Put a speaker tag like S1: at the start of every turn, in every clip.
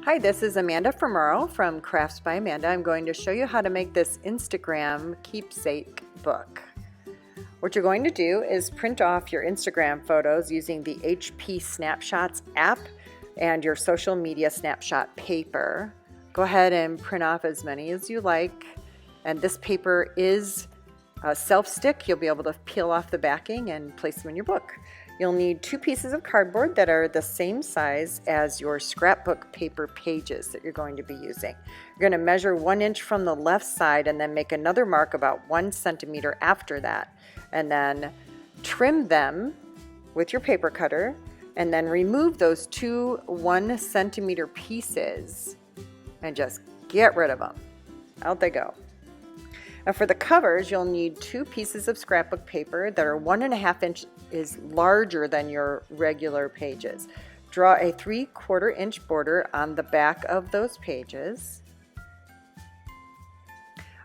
S1: Hi, this is Amanda Fermaro from Crafts by Amanda. I'm going to show you how to make this Instagram keepsake book. What you're going to do is print off your Instagram photos using the HP Snapshots app and your social media snapshot paper. Go ahead and print off as many as you like. And this paper is self-stick. You'll be able to peel off the backing and place them in your book. You'll need 2 pieces of cardboard that are the same size as your scrapbook paper pages that you're going to be using. You're going to measure 1 inch from the left side and then make another mark about 1 centimeter after that. And then trim them with your paper cutter and then remove those 2 1 centimeter pieces and just get rid of them. Out they go. Now for the covers, you'll need 2 pieces of scrapbook paper that are 1.5 inches larger than your regular pages. Draw a 3/4 inch border on the back of those pages.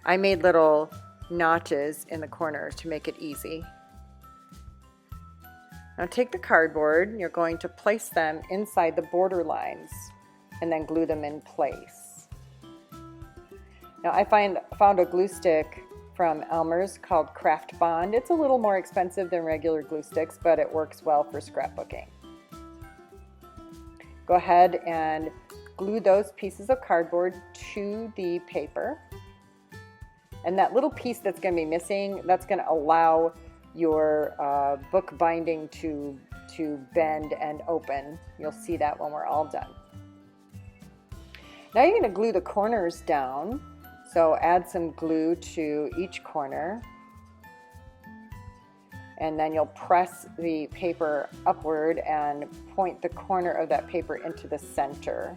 S1: I made little notches in the corners to make it easy. Now take the cardboard, you're going to place them inside the border lines and then glue them in place. Now I found a glue stick from Elmer's called Craft Bond. It's a little more expensive than regular glue sticks, but it works well for scrapbooking. Go ahead and glue those pieces of cardboard to the paper. And that little piece that's going to be missing, that's going to allow your book binding to bend and open. You'll see that when we're all done. Now you're going to glue the corners down. So add some glue to each corner, and then you'll press the paper upward and point the corner of that paper into the center.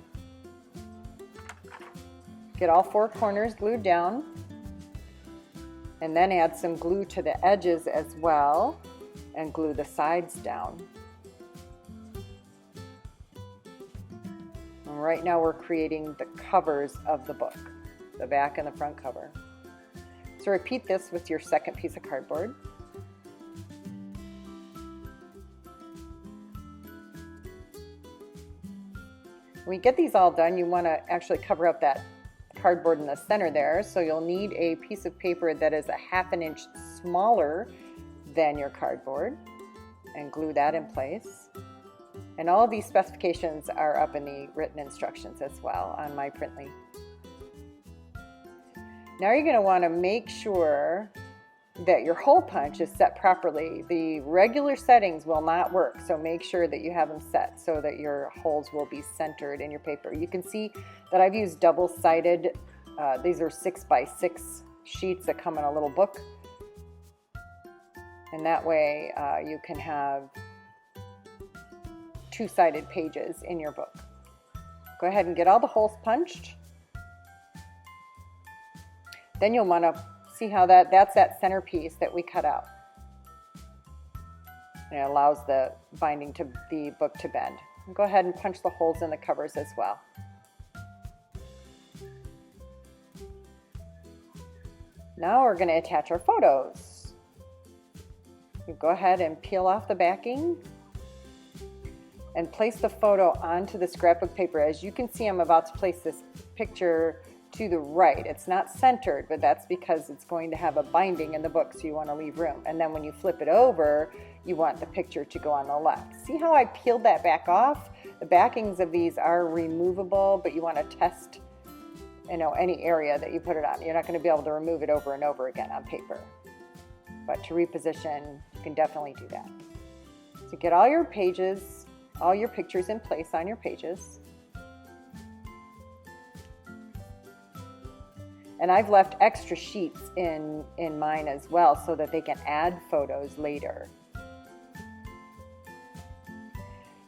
S1: Get all 4 corners glued down, and then add some glue to the edges as well, and glue the sides down. And right now we're creating the covers of the book. The back and the front cover. So repeat this with your second piece of cardboard. When you get these all done, you want to actually cover up that cardboard in the center there, so you'll need a piece of paper that is 1/2 inch smaller than your cardboard, and glue that in place. And all of these specifications are up in the written instructions as well on my Printly. Now you're going to want to make sure that your hole punch is set properly. The regular settings will not work, so make sure that you have them set so that your holes will be centered in your paper. You can see that I've used double-sided, these are 6x6 sheets that come in a little book. And that way you can have 2-sided pages in your book. Go ahead and get all the holes punched. Then you'll want to see how that's that centerpiece that we cut out. And it allows the binding to the book to bend. And go ahead and punch the holes in the covers as well. Now we're going to attach our photos. You go ahead and peel off the backing and place the photo onto the scrapbook paper. As you can see, I'm about to place this picture to the right. It's not centered, but that's because it's going to have a binding in the book, so you want to leave room. And then when you flip it over, you want the picture to go on the left. See how I peeled that back off? The backings of these are removable, but you want to test, any area that you put it on. You're not going to be able to remove it over and over again on paper. But to reposition, you can definitely do that. So get all your pages, all your pictures in place on your pages. And I've left extra sheets in mine as well so that they can add photos later.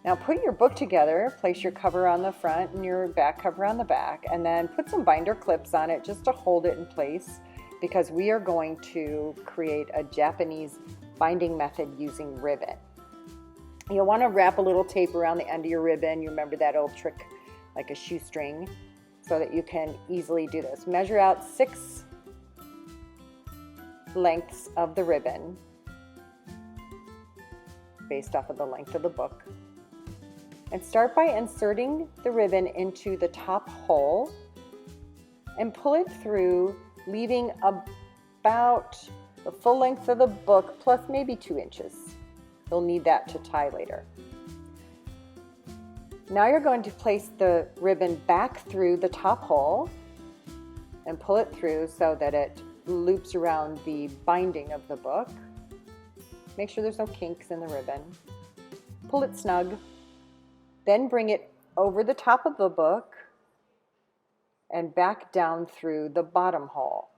S1: Now put your book together, place your cover on the front and your back cover on the back, and then put some binder clips on it just to hold it in place, because we are going to create a Japanese binding method using ribbon. You'll want to wrap a little tape around the end of your ribbon. You remember that old trick, like a shoestring, so that you can easily do this. Measure out 6 lengths of the ribbon based off of the length of the book. And start by inserting the ribbon into the top hole and pull it through, leaving about the full length of the book plus maybe 2 inches. You'll need that to tie later. Now you're going to place the ribbon back through the top hole and pull it through so that it loops around the binding of the book. Make sure there's no kinks in the ribbon. Pull it snug. Then bring it over the top of the book and back down through the bottom hole.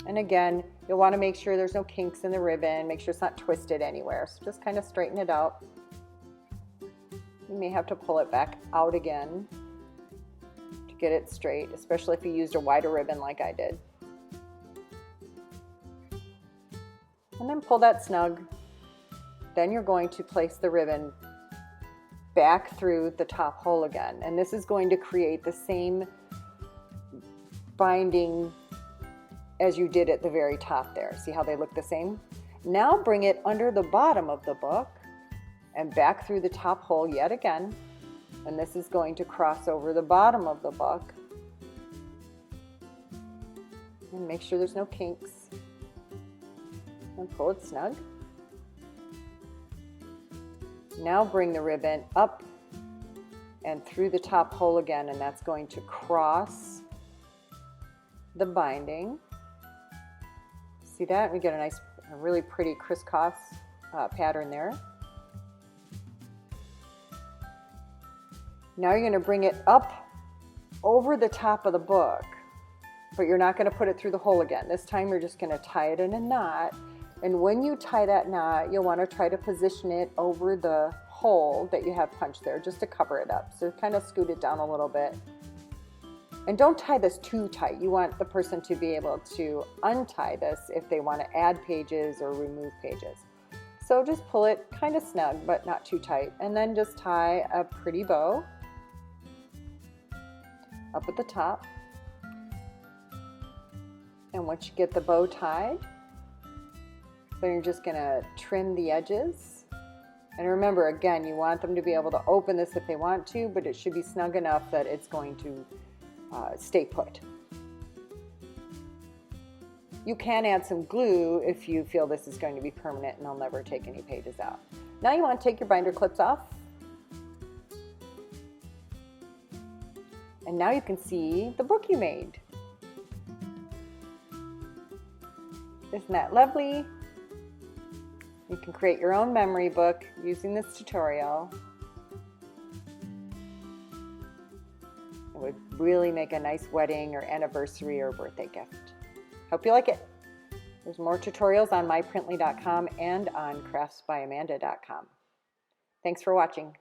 S1: And again, you'll want to make sure there's no kinks in the ribbon, make sure it's not twisted anywhere. So just kind of straighten it out. You may have to pull it back out again to get it straight, especially if you used a wider ribbon like I did. And then pull that snug. Then you're going to place the ribbon back through the top hole again. And this is going to create the same binding as you did at the very top there. See how they look the same? Now bring it under the bottom of the book and back through the top hole yet again. And this is going to cross over the bottom of the book. And make sure there's no kinks. And pull it snug. Now bring the ribbon up and through the top hole again, and that's going to cross the binding. See that? We get a really pretty crisscross pattern there. Now you're going to bring it up over the top of the book, but you're not going to put it through the hole again. This time you're just going to tie it in a knot. And when you tie that knot, you'll want to try to position it over the hole that you have punched there just to cover it up. So kind of scoot it down a little bit. And don't tie this too tight. You want the person to be able to untie this if they want to add pages or remove pages. So just pull it kind of snug, but not too tight. And then just tie a pretty bow up at the top. And once you get the bow tied, then you're just going to trim the edges. And remember, again, you want them to be able to open this if they want to, but it should be snug enough that it's going to stay put. You can add some glue if you feel this is going to be permanent and they'll never take any pages out. Now you want to take your binder clips off. And now you can see the book you made. Isn't that lovely? You can create your own memory book using this tutorial. It would really make a nice wedding or anniversary or birthday gift. Hope you like it. There's more tutorials on myprintly.com and on craftsbyamanda.com. Thanks for watching.